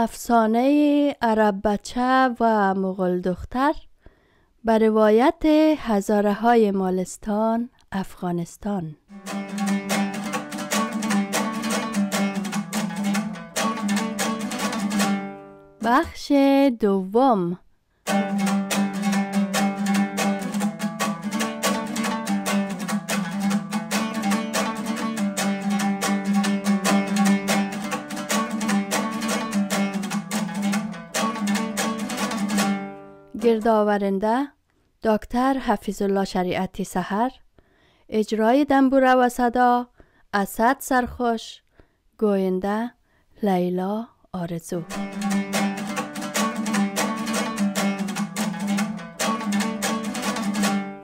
افسانه عرب بچه و مغول دختر به روایت هزاره های مالستان افغانستان. بخش دوم. گردآورنده دکتر حفیظالله شریعتی سحر. اجرای دنبوره و صدا اسد سرخوش. گوینده لیلا آرزو.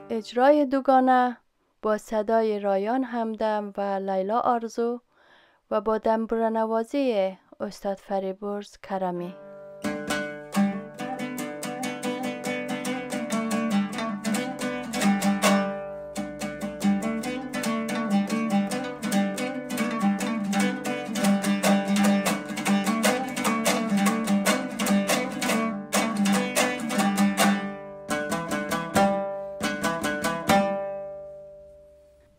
اجرای دوگانه با صدای رایان همدم و لیلا آرزو و با دنبوره نوازی استاد فریبرز کرمی.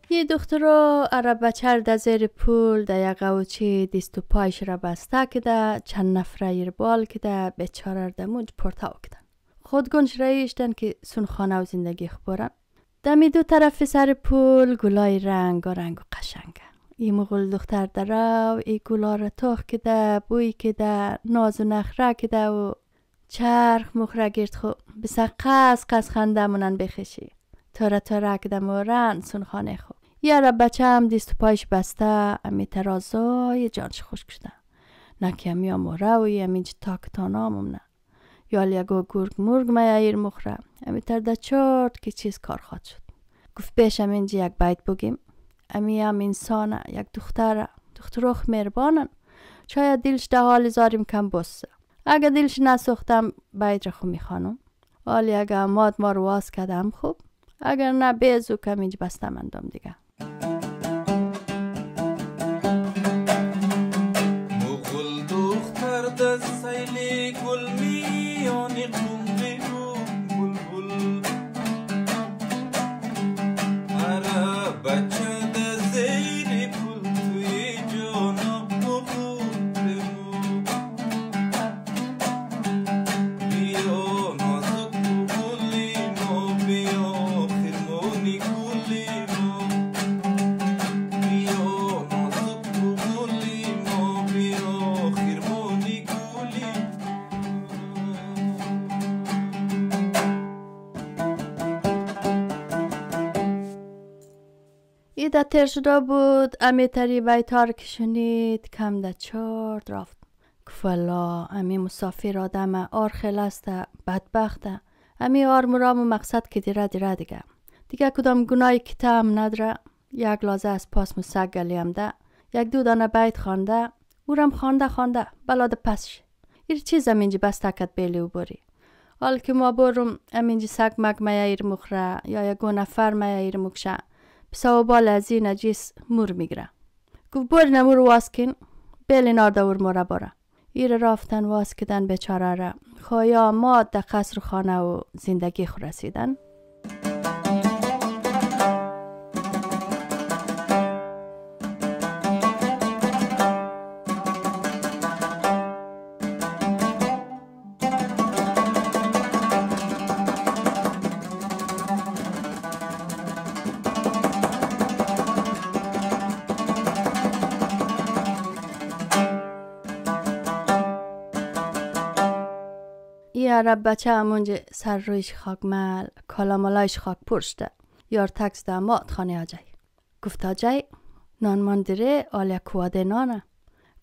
یه دختر عرب بچه در زیر پول در یک قوچی دست و پایش را بسته کده، چند نفره ایر بال کده، بیچاره در موج پرتاو کدن. خودگونش رایشتن که سون خانه و زندگی خبرن. دمی دو طرف سر پول گلای رنگ و قشنگه. این مغول دختر در رو ای گلا را تاخ کده، بوی کده، ناز و نخره کده و چرخ مخره گرد خو بسا قص خنده منن بخشی. تاره کده مورن سون خانه خو. یه عرب بچه هم دست و پایش بسته، امی ترازای جانش خوش کشته. نکی امی اموره و امی تاکتانا ممنه. یالی اگو گرگ مرگ مای ایر مخره. امی ترده چارد که چیز کار خواد شد. گفت بیش امینجی یک بیت بگیم. امی هم انسانه، یک دختره، دختروخ مهربانن. شاید دلش ده حال زاریم کم بسته. اگه دلش نسوختم بیت رخو میخوانم. حالی اگه اماد ما رو واز کدم خوب. اگر نه بیزو کم اینج بسته مندم دیگه. مغول دختر در سیل گل میانی قمری رو بلبل عرب بچه در زیر پل توی جانا بخوره مو بیا نازک گلی ما بیا خرمونی گلی ما بیا نازک گلی ما بیا خرمونی گلی ایده تر شده بود. امی تری بیتار که شنید کم ده چارد رفت. کفلا امی مسافر آدم آر خلسته بدبخته. امی آر مرام و مقصد که دیره دیگه کدام گناهی که هم نداره. یک لازه از پاس مسگ گلیم ده. یک دو دانه بیت خانده. اورم خانده بلاد پسش. ایر چیز امینجی بستکت بیلی و باری. حال که ما برم امینجی سگ مگ میا ایر مخره یا یک نفر میا ایر مکشه. بسا و بال از این نجیس مور میگره. گفت باری نمور واسکین بیلی نارده ور مورا باره. ایر رافتن واسکدن بیچاره را. خوایا ماد ده قصر خانه و زندگی خو رسیدن. یه عرب بچه همونجا سر رویش خاکمل کالامالایش خاک پرشته. یار تکس ده مات خانه آجای. گفت آجای نان ماندره آلیا کواده نانه.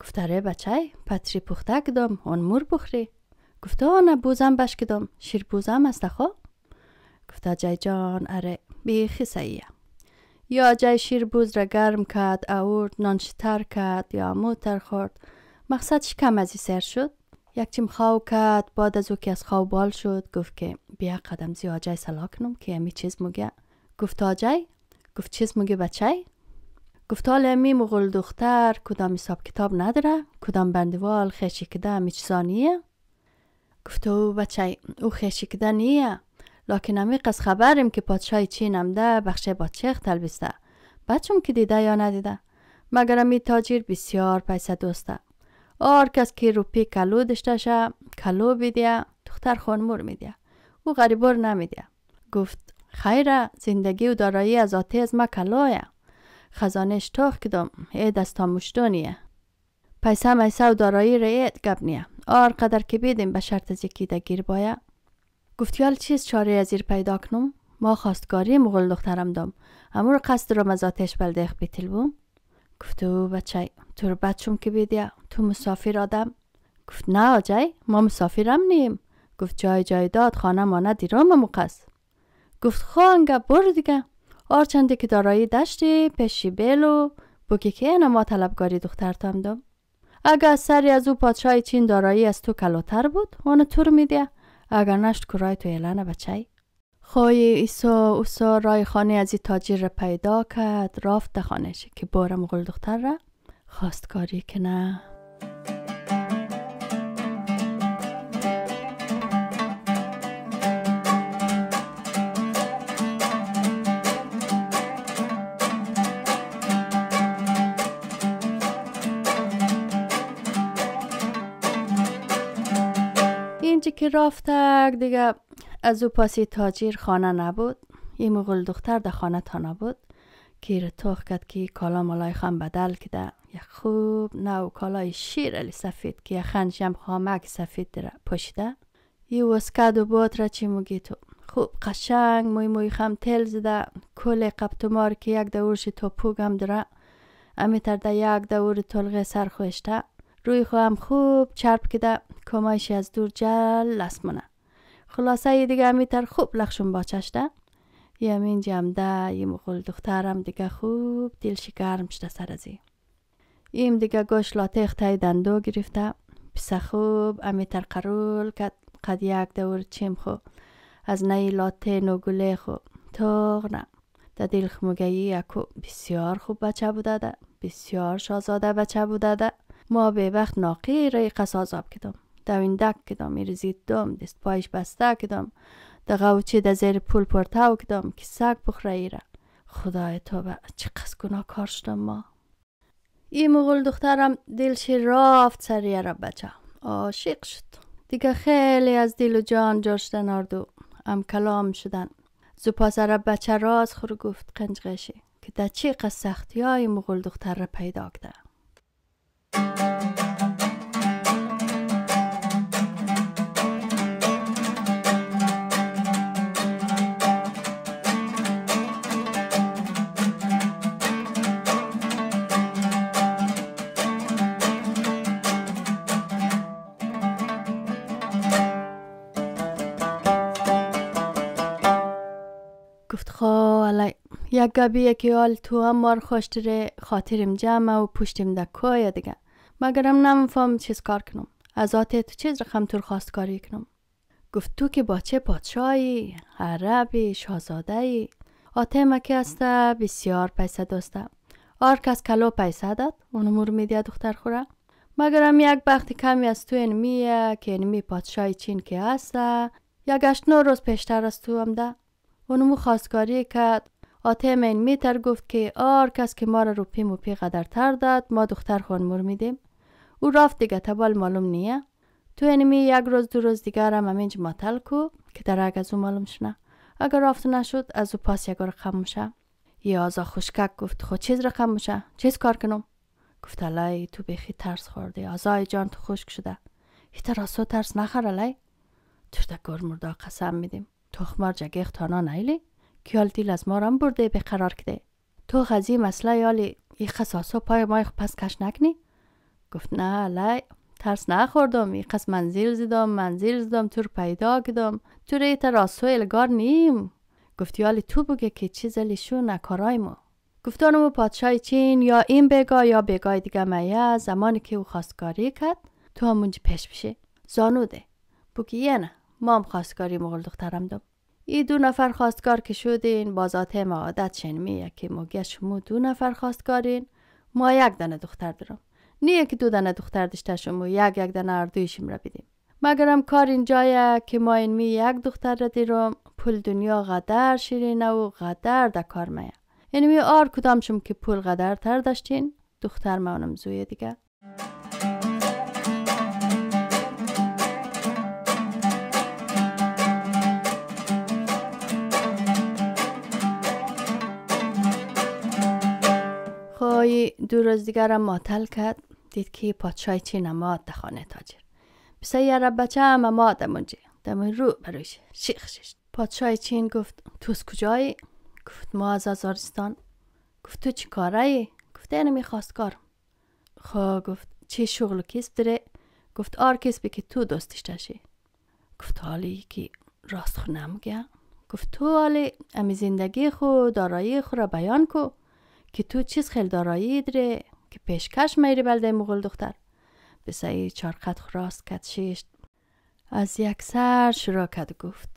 گفت اره بچه پتری پخته کدام اون مور بخری. گفت آنه بوزم بش کدام شیر بوزم است خو. گفت آجای جان اره بیخی ساییه. یا آجای شیر بوز را گرم کرد اورد نانش تر کرد یا موتر خورد. مقصدش کم ازی سر شد. یک چیم خواو کرد بعد از او که از خواو بال شد گفت که بیا قدم زی آجای سلا کنم که امی چیز مگه. گفت آجای؟ گفت چیز مگه بچه؟ گفت حال می مغول دختر کدام حساب کتاب نداره؟ کدام بندوال خیشی کده میچزانیه؟ گفت او بچه او خیشی کده نیه، لکن امی قص خبریم که پادشای چین امده بخشه بادشیخ تلبیسته. بچم که دیده یا ندیده؟ مگر امی تاجیر بسیار پیسه دوسته. آر کس که روپی کلو دشته شه کلو بیدیه، دختر خانمور میدیه، او غریبور نمیدیه. گفت خیره، زندگی و دارایی از آتی از ما کلویه، خزانه اشتاخ کدام ای دستا مشتونیه، پیسه میسه و دارایی را اید گب نیه، آر قدر که بیدیم به شرط از یکی ده گیر باید. گفت یال چیز چاره از ایر پیدا کنم؟ ما خواستگاری مغول دخترم دام، امور قصد را مزاتش بلدیخ بیتل بوم. گفت او بچه تو رو بچم که بیدیه، تو مسافر آدم؟ گفت نه آجای، ما مسافرم نیم. گفت جای داد خانه مانه دیرام مقص. گفت خوانگه برو دیگه، آر چندی که دارایی داشتی پیشی بیلو بگی که اینا ما طلبگاری دختر تام دام. اگه سری از او پادشای چین دارایی از تو کلوتر بود اون تو رو میدیه، اگر نشت کرای تو اعلانه بچه. خوی ایسا رای خانه از این تاجیر را پیدا کرد، رافت خانهش که بار مغول دختر را خواستگاری کنه. اینجا که رفتک دیگه از او پاسی تاجیر خانه نبود. این مغول دختر در خانه تا نبود که را توخ کرد که کالا مالای خان بدل کده، یک خوب نو کالای شیر علی سفید که یک خنجم خامک سفید در پشیده. یه وسکد و بود را چی مگی تو خوب قشنگ موی خم تل زده، کل قبطمار که یک دورش توپوگم داره، امی ترده یک دور طلغه سر خوشته، روی خواهم خوب چرب کده، کمایشی از دور جل لسمونه. خلاصه یه دیگه امی تر خوب لخشون باچشته. یه امین جمده یه مغول دخترم دیگه خوب دل شکرم شده سر ازی. ایم دیگه گوش لاتیخ تای دندو گرفته، پسه خوب امی تر قرول قد یک دور چیم خو از نی لاته نگوله خو تاغ نه ده دل خمگهی اکو بسیار خوب بچه بوده ده، بسیار شازاده بچه بوده ده. ما به وقت ناقی رای قصازاب کدم، دویندک کدم، میرزید دم دست پایش بسته کدم، ده غوچی ده زیر پول پرتاو کدم که سگ بخوره ایره. خدای توبه چه قصد گناه کار شدم ما. این مغول دخترم دلش رافت سریه را بچه عاشق شد دیگه، خیلی از دل و جان جاشتن اردو ام کلام شدن. زپاس را بچه راز خور گفت قنجغشی که ده چی قصد سختی های مغول دختر را پیدا کده. گفت خواه علی یک گبیه که حال تو هم مار خوشتره، خاطرم جمعه و پشتم ده کویه دیگه، مگرم نمیفهم چیز کار کنم، از آته تو چیز رقم تور خواستگاری کنم. گفت تو که با چه پادشاهی، عربی، شاهزادهی، آته مکه هسته بسیار پیسه دوسته، آر کس کلو پیسه داد اونو مور میدیه دختر خوره، مگرم یک بخت کمی از تو انمیه که انمی پادشاهی چین که هسته، یک 8-9 روز پیشتر از تو هم ده. اونمو خواستگاری کرد، آته من میتر گفت که آر کس که ما را روپی موپی قدر تر داد ما دختر خانمور میدیم. او رفت دیگه تبال معلوم نیه، تو انمی 1 روز 2 روز دیگر هم همینج ماتل کو که در اگ از او معلوم شنه، اگر رفت نشد از او پاس یک رقم میشه. یه آزا خوشکک گفت خود چیز رقم میشه، چیز کار کنم؟ گفت علی تو بخی ترس خورده، آزای جان تو خشک شده، هیتر راسو ترس نخور علی، تو ده گر مردا قسم میدیم تخمار جگیخ تانا نیلی کیال دیل از مارم برده بقرار کده، تو غزی مسئله یالی ای خساسو پای مای پس کش نکنی؟ گفت نه علی ترس نخوردم، ای قس منزل زدم تو رو پیدا کدم، تو ریت راسو الگار نیم. گفت یالی تو بگه که چیز لیشو نکارای ما. گفتانمو پادشای چین یا این بگا یا بگای دیگه میه، زمانی که او خواستگاری کرد تو همونجی پیش بشه زانو ده بگی یه نه ما هم خواستگاری مغول دخترم دم. ای 2 نفر خواستگار که شدین بازات ما عادت شن میه که موگه شما 2 نفر خواستگارین ما 1 دانه دختر دارم. نیه که 2 دانه دختر داشته شما یک دانه اردویشیم را بدیم. مگرم کار اینجایه که ما این می 1 دختر را دیرم پول دنیا قدر شیرینه و قدر در کار میه. این می آر کدام شم که پول قدر تر داشتین دختر ما اونم زویه دیگه. خواهی 2 روز دیگر معطل کرد. دید که پادشاه چین اماد در خانه تاجر. بسه یه رب بچه هم اماد دمونجه. دمون رو بروش شیخ ششت. پادشاه چین گفت تو از کجایی؟ گفت ما از ازارستان. گفت تو چی کاره؟ گفت اینمی خواستگارم. خواه گفت چه شغل و کسب داره؟ گفت آر کسبی که تو دوستش داشتی. گفت حالی که راست خو نمگه. گفت تو حالی امی زندگی خو دارایی خو را بیان کو که تو چیز خیلی دارایی داره که پیشکش میری بلده مغل دختر. بسایی 4 قد راست کد ششت از یک سر شروع کد گفت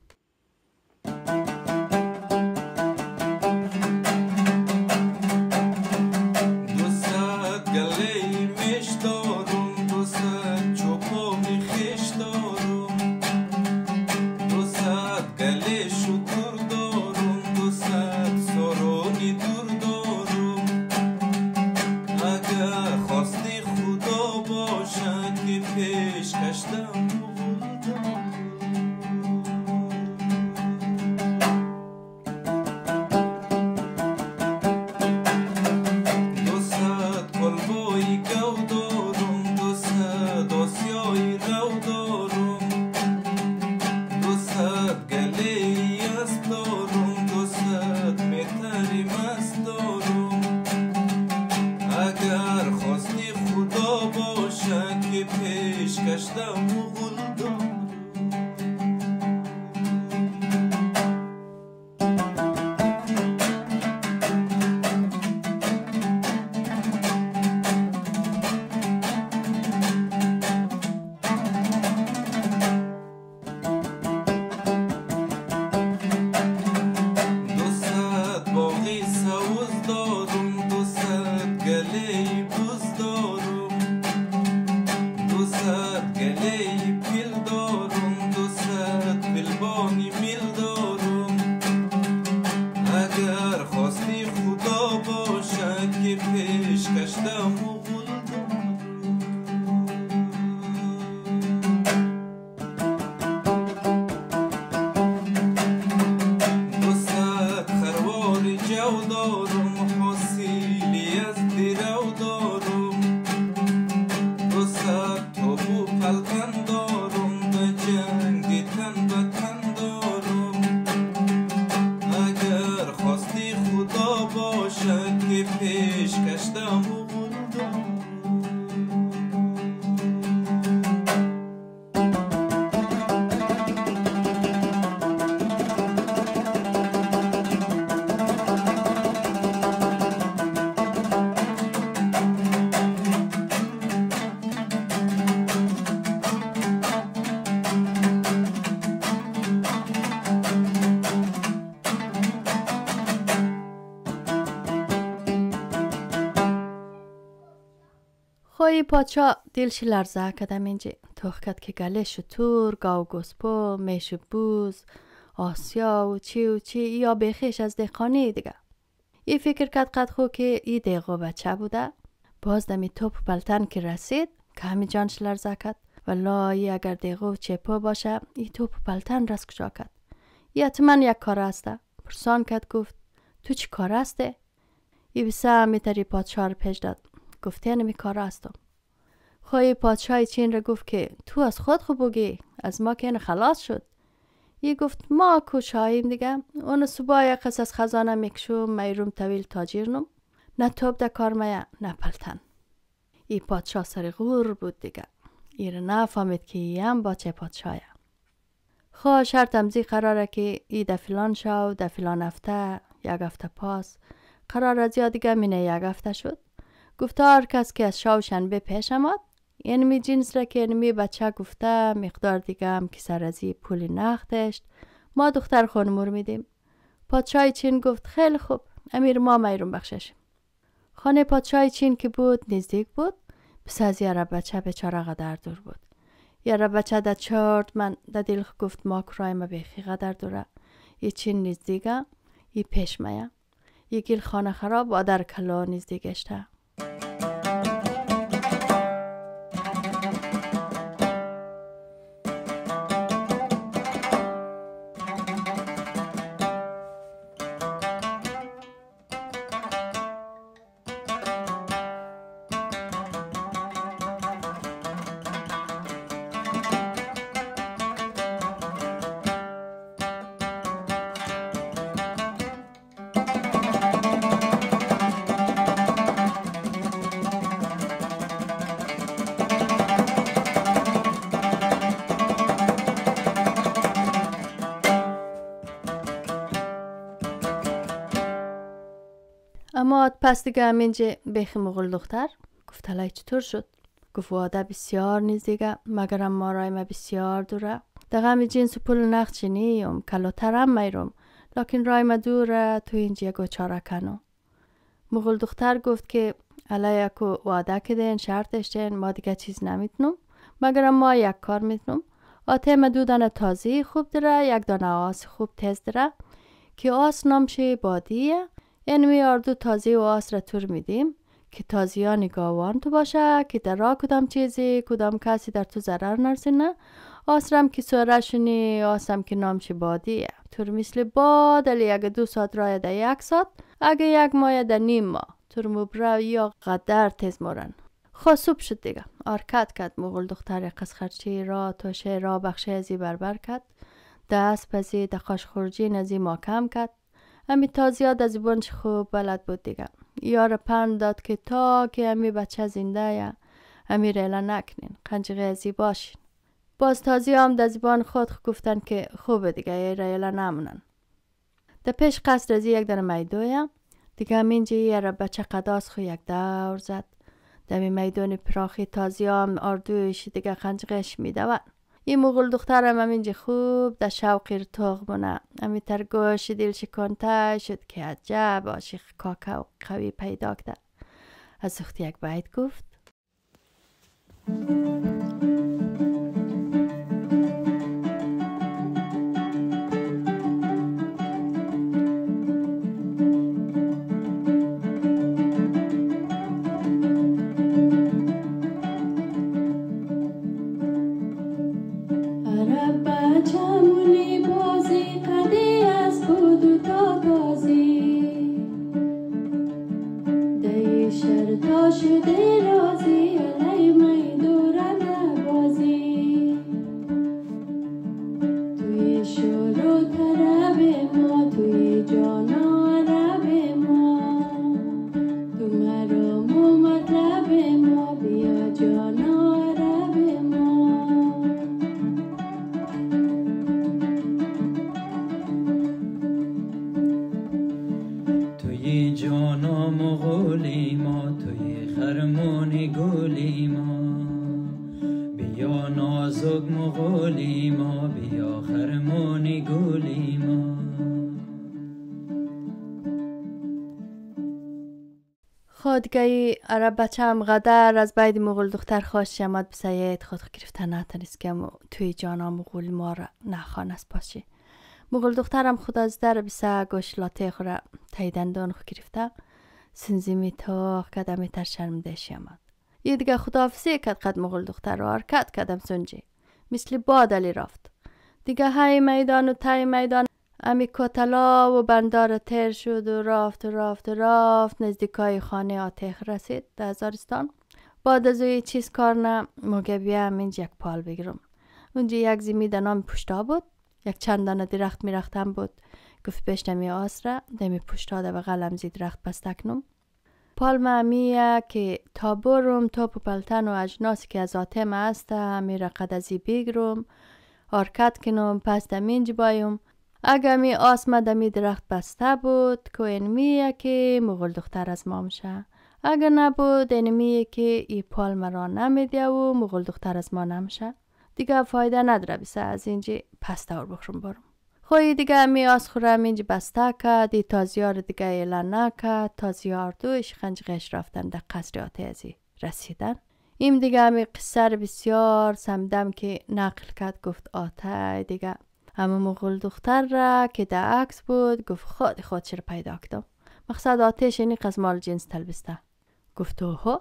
خوی پادشاه دلش لرزه کدم اینجا توخ کد که گله شطور گاو گسپو میش بوز آسیا و چی یا بخیش از دهقانی دیگه. یه فکر کد قد خو که ای دیگو بچه بوده. باز دمی توپ پلتن که رسید که همی جانش لرزه کد والله اگر دیگو چپو باشه ای توپ پلتن رس کجا کد. ای حتما یک کار هسته. پرسان کد گفت تو چی کار هسته؟ ای بسه همی تری پادشاه رو پیش داد. گفته نمی کار هستم. خوی پادشاه چین را گفت که تو از خود خوب بگی از ما که این خلاص شد. یه گفت ما کشاییم دیگه. اون صبح یک قص از خزانه میکشم میروم طویل تاجیرنم نه توب در کار میا نه پلتن. ای پادشاه سر غور بود دیگه. ای را نفهمید که ای هم با چه پادشاهه. خواه شرطم زی قراره که ای در فلان شو در فلان هفته یک هفته پاس قرار از یا دیگه مینه یک هفته شد. گفته هر کس که از شاوشن به پیش آمد اینمی جنس را که اینمی بچه گفته مقدار دیگه هم که سرازی پول نقدشت ما دختر خانمور میدیم. پادشاه چین گفت خیلی خوب، امیر ما میرون بخشش. خانه پادشاه چین که بود نزدیک بود. پس از یه بچه بیچاره قدر دور بود. یه بچه در چارت من در دل گفت ما کرای ما بیخی قدر دوره. یه چین نزدیکه، یه پیش مایه. یه گیل خانه خراب و در کلا نزدیکشته. اما پس دیگه همینجا بیخی مغول دختر گفت الهی چطور شد؟ گفت واده بسیار نزدیگه مگرم ما رای ما بسیار دوره. دقیقه همی جنس پول نقچی نیم کلوتر هم میروم لیکن رای ما دوره تو اینجا گو چاره کنو. مغول دختر گفت که الهی اکو واده کدین شرطش دین ما دیگه چیز نمیتنم مگرم ما یک کار میتنم. آته ما دودن تازی خوب داره یک دانه آس خوب تیز داره که آس نامشه بادیه. اینمی اردو تازی و آس را تور میدیم که تازی ها نگاوان تو باشه که در را کدام چیزی کدام کسی در تو ضرر نرسینه. آس رم که سوره شنی آسم که نامش بادیه تور مثل باد الی اگه 2 ساعت رای در 1 ساعت اگه 1 ماه در نیم ماه تور مبره یا قدر تیز مورن. خواصوب شد دیگه آرکت کد مغول دختر قسخرچی را توشه را بخشه ازی بربر کد دست پزی دخاش خورجی نزی ماکم کد. امی تازیاد از بانچ خوب بلد بود دیگه. یار پند داد که تا که امی بچه زنده یا امی ریلا نکنین قنجقه ازی باشین. باز تازی هم در زبان خود گفتن که خوبه دیگه یه ریلا نمونن. در پیش قصر ازی یک در میدویا دیگه همینجا یه را بچه قداس خو یک دور زد. دمی میدون پراخی تازی هم اردویش دیگه قنجقهش میدون. این مغول دخترم همینجا خوب در شوقی رتاق بونه. امی ترگوش دل شکنته شد که عجب عاشق کاکا و قوی پیدا کده. از اخت یک بیت گفت خودگاهی عرب بچه هم قدر از باید مغول دختر خواست شماد بسید خود گرفته نتنست که توی جانا مغول ما را نخوان از پاشه. مغول دخترم خود از در بسه گوش لاته خورا تایدندان خود گرفته سنزیمی تاق کدمی تر شرمده شماد. یه دیگه خداحافظی کد قد مغول دختر را حرکت کدم سنجی مثل بادلی رفت. دیگه های میدان و تای میدان امی کتلا و بندار تر شد و رفت نزدیکای خانه آتیخ رسید در هزارستان. بعد از اوی چیز کار نه موگه بیام اینجا یک پال بگیرم. اونجا یک زمین در نام پشتا بود یک چند دانه درخت میرختم بود. گفت بشنمی آسره دمی پشتا در بغلم زی درخت بستکنم. پال معمیه که تا برم توپ و پلتن و اجناسی که از آتیم هسته میره قد ازی بگیرم حرکت کنم پس دمینج بایم. اگه می آسمه دمی درخت بسته بود که اینمیه که مغول دختر از ما میشه. اگه نبود اینمیه که ای پال مرا نمیده و مغول دختر از ما نمیشه. دیگه فایده نداره بیسه از اینجا پس دور بخورم برم. خوی دیگه می آس خورم اینج بسته که دی تازیار دیگه اعلان نکه تازیار دوش خنجقش رفتن در قصر آتیزی رسیدن. این دیگه می قصر بسیار سمدم که نقل کرد. گفت آتای دیگه اما مغول دختر را که در عکس بود گفت خودش را پیدا کردم. مقصد آتش اینی قزمال جنس تلبسته. گفت اوه.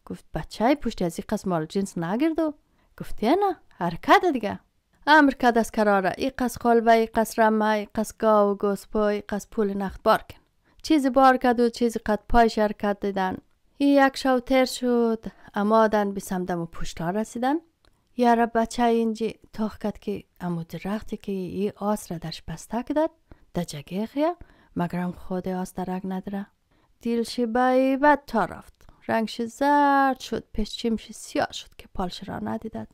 گفت بچه پشت از این قزمال جنس نگردو. گفت نه حرکت دیگه. امر کد از کراره ای قص قلبه ای قص رمه ای قص گاو و گوسپو ای قص پول نخت بار کن. چیزی بار کد و چیزی قد پای شرکت دیدن. یک شو تر شد امادن بسمدم و پشتا رسیدن. یاره بچه اینجی تاخ کد که امو درختی که ای آس را درش بسته کدد در جگه خیه مگرم خود آس درک نداره. دیلشی بای بد تا رفت. رنگش زرد شد پشچیمش سیاه شد که پالش را ندیدد.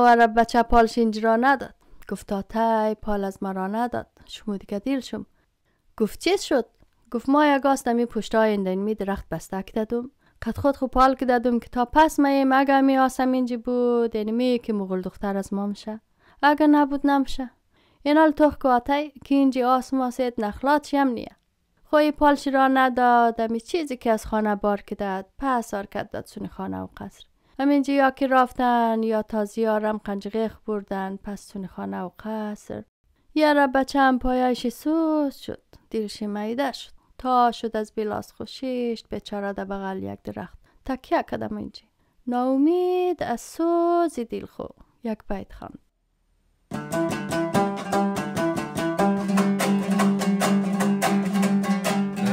عرب بچه پالش اینج را نداد. گفت آتای پال از ما را نداد. شما دیگه دیل شم. گفت چیز شد؟ گفت ما یک آستمی پشت آینده می درخت بسته کدادم. قد خود خو پال کدادم که تا پس میم اگه می آسم اینجی بود یعنی می که مغول دختر از ما میشه. اگه نبود نمیشه. این حال توخ که آتای که اینجی آسم آسید نخلات شیم نیه. خوی پالش را نداد. امی چیزی که از خانه بار کداد پس آرکد داد سونی خانه و قصر. همینجا یا که رفتن یا تازیارم قنجقیخ بردن پس سونی خانه و قصر. یه را بچه هم پایش سوز شد. دیرش میده شد. تا شد از بیلاس خوشیشت بیچاره در بغل یک درخت تکیه کدم اینجا. ناامید از سوزی دیل خو یک بیت خواند.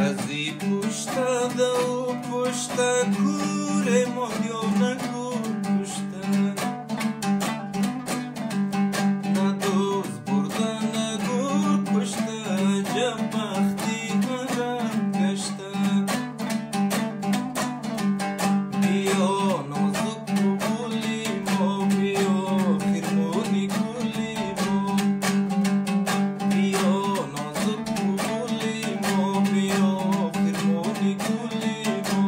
ازی پشت دو پشت کوره مایا نکن پشت ندوز بردن نگور پشت جب مختی مرم گشت بیا نازک بگولی ما بیا خیرمونی گولی ما بیا نازک بگولی ما بیا خیرمونی گولی ما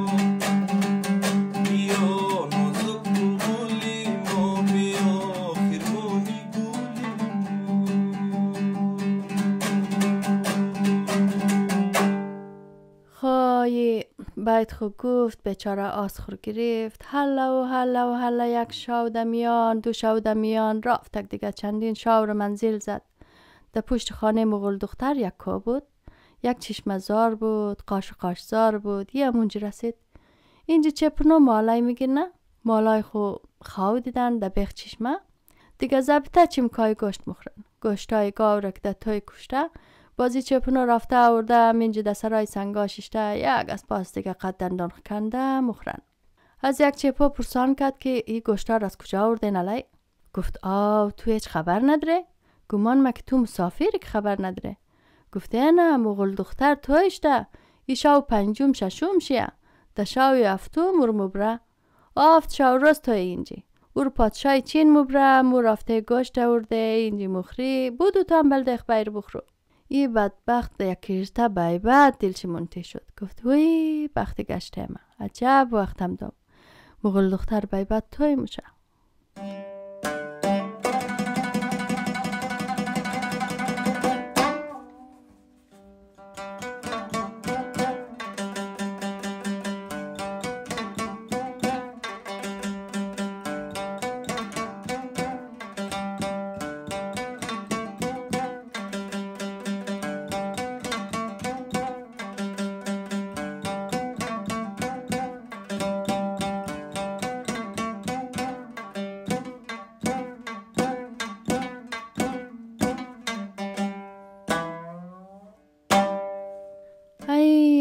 بیا نازک بگولی ما بیا خیرمونی گولی خواهی بیت خو گفت بیچاره آسخور گرفت. هلا و هلا و هلا یک شاو دمیان دو شاو دمیان رفت تک دیگه چندین شاو رو منزل زد. در پشت خانه مغول دختر یک کا بود. یک چشم زار بود قاش و قاش زار بود. یه منجی رسید. اینجا چپنو مالای میگه نه مالای خو خواو دیدن در بیخ چشمه دیگه زبطه چیمکای گوشت مخرن. گوشتای گاو را که در توی کشته بازی چپنو رفته آورده منجی در سرای سنگاششته یک از پاس دیگه قد دندان کنده مخرن. از یک چپو پرسان کرد که این گوشتار از کجا آورده نلی؟ گفت تو هیچ خبر نداره؟ گمان مگه تو مسافری که خبر نداره؟ گفته نه مغول دختر تویشته ای شاو پنجم ششم شیه ده شاوی افتو مور مبره آفت شاو روز توی اینجی اور پادشای چین مبره مور افته گوشت آورده اینجی مخری بودو تو هم بلدخ بیر بخرو. ای بدبخت یکی رشته بای بعد دلش منتی شد. گفت وی بختی گشته ما عجب وقتم دام مغول دختر بای بعد توی میشه.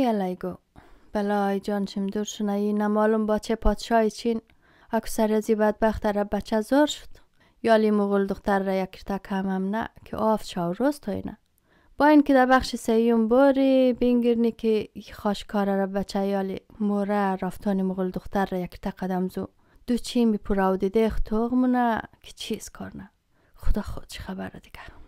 علیگو بلای جان چم دور شنایی نمالم با چه پادشای چین اکثر ازی بدبخت را بچه زار شد. یالی مغول دختر را یکرتا کمم نه که آفت شاو روز توینه. با این که در بخش سیوم باری بینگرنی که خاشکاره را بچه یالی موره رفتانی مغول دختر را یکرتا قدم زو دو چیم بی پراو دیده اختوغ مونه که چیز کارنه. خدا خودش خبره دیگه.